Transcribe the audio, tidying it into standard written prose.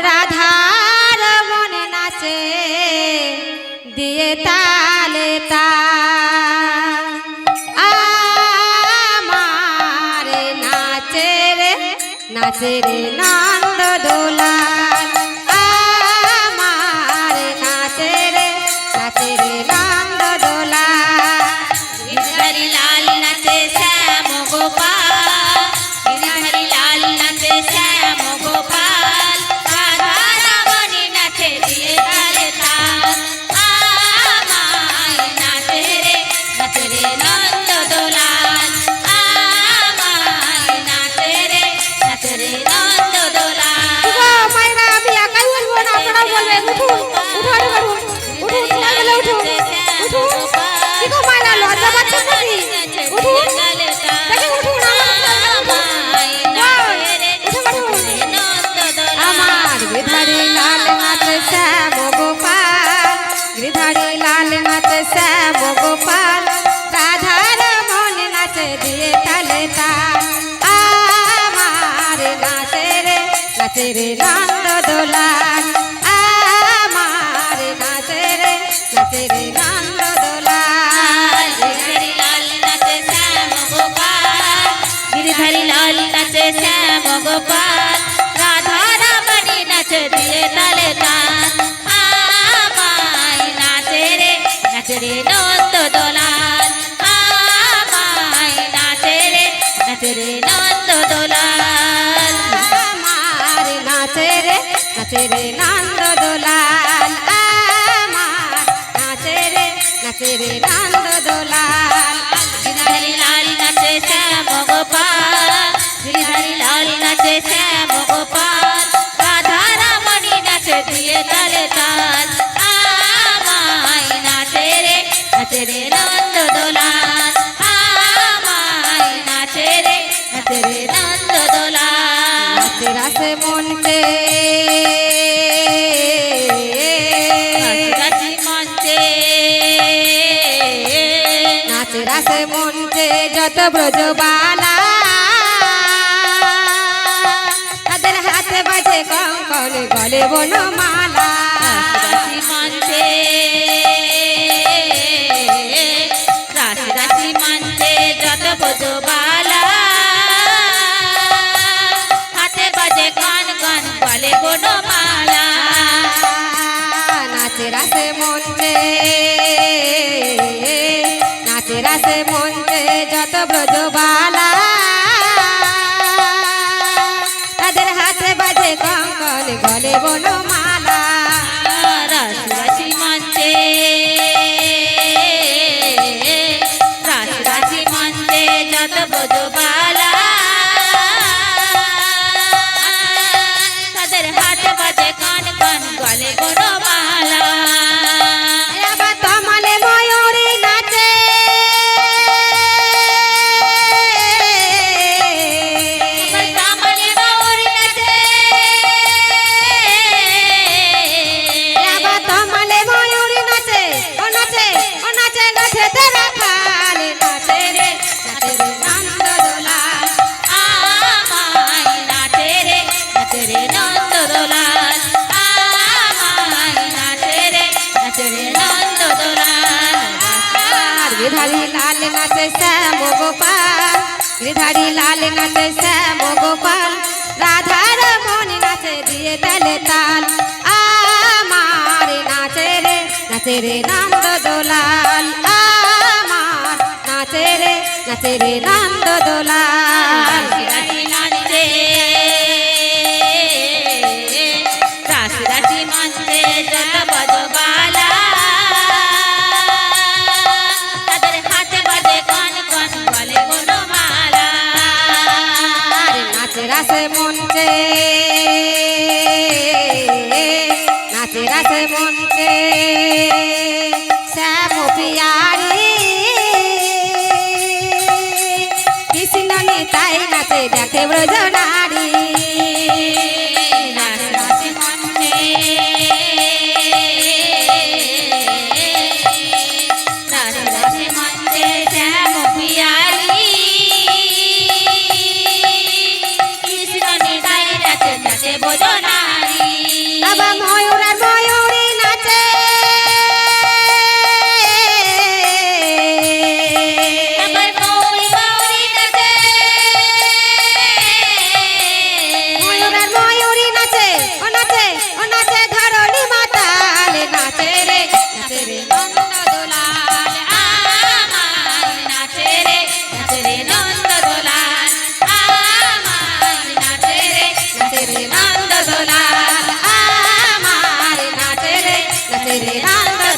রাধার মনে নাচে দিয়ে তালে তাল আমার নাচে রে নন্দ দোলাল আমার নাচে রে নন্দ দোলাল गिरधारी लाल नाचे श्याम गोपाल गिरधारी लाल नाचे श्याम गोपाल राधा रावणी नाचे दिए ताले ताल आमाय नाचे रे नंद दोलाल आमाय नाचे रे नंद दोलाल মায়েরা আমি একাই বলবো না আপনারা বলবেন উঠুন উঠুন উঠুন কি গো মায়েরা লজ্জা পাচ্ছেন নাকি উঠুন দেখি উঠুন আমার গিরধারি লাল নাচে শ্যাম গোপাল গিরধারি লাল নাচে শ্যাম গোপাল রাধার মন নাচে দিয়ে তালে তাল আমার নাচে রে নন্দ দোলাল আমার নাচে রে নন্দ দোলাল गिरधारी लाल नाचे श्याम गोपाल गिरधारी लाल नाचे श्याम गोपाल राधा रावणी नाचे दिए ताले ताल आमाय नाचे रे नंद दोलाल आमाय नाचे रे नंद दोलाल আমার নাচে রে নন্দ দোলাল আমার নাচে রে নন্দ দোলাল गिरधारी लाल नाचे श्याम गोपाल गिरधारी लाल नाचे श्याम गोपाल राधा रावणी नाचे दिए ताले ताल आमाय नाचे रे नंद दोलाल आमाय नाचे रे नंद दोलाल নাচে রাসে মনকে রাশি মঞ্চে নাচে রাসে মনকে যত ব্রজবালা তাদের হাতে বাজে কঙ্কন গলে বনমালা রাশি মঞ্চে রাশি মঞ্চে যত বোঝবালা হাতে বাজে গান গান বলে বনমালা নাচে রাসে মনকে নাচে রাসে মনকে যত ব্রজবালা তাদের হাতে বাজে কঙ্কন গলে বনমালা রাশি মঞ্চে রাশি মঞ্চে যত বোঝবালা তাদের হাতে বাজে গান গান গলে বনমালা এবার তমালে ময়ূরী নাচে কামালে বাউরি নাচে এবার তমালে ময়ূরী নাচে ও নাচে নাচে তেরা খালে নাচে রে নন্দ দোলাল আমায় নাচে রে নন্দ দোলাল আমায় নাচে রে নন্দ দোলাল আর গিরধারি লাল নাচে শ্যাম গোপাল গিরধারি লাল নাচে শ্যাম গোপাল রাধার মন নাচে দিয়ে তালে তাল আমার নাচে রে নন্দ দোলাল আমার নাচে রে নন্দ দোলাল রাশি নাচে রাশি মঞ্চে যত বজবালা তাদের হাতে বাজে গান গান বলে বনমালা আর নাচে রাসে মনকে নাচে রাসে মনকে শ্যাম পিয়ারি কৃষ্ণ নিতাই নাচে দেখে ব্রজ নারী রাশি মঞ্চে রাশি মঞ্চে শ্যাম পিয়ালি কৃষ্ণ নিতাই নাচে নাচে বোঝো নারী গেছে রে হাঙ্গামা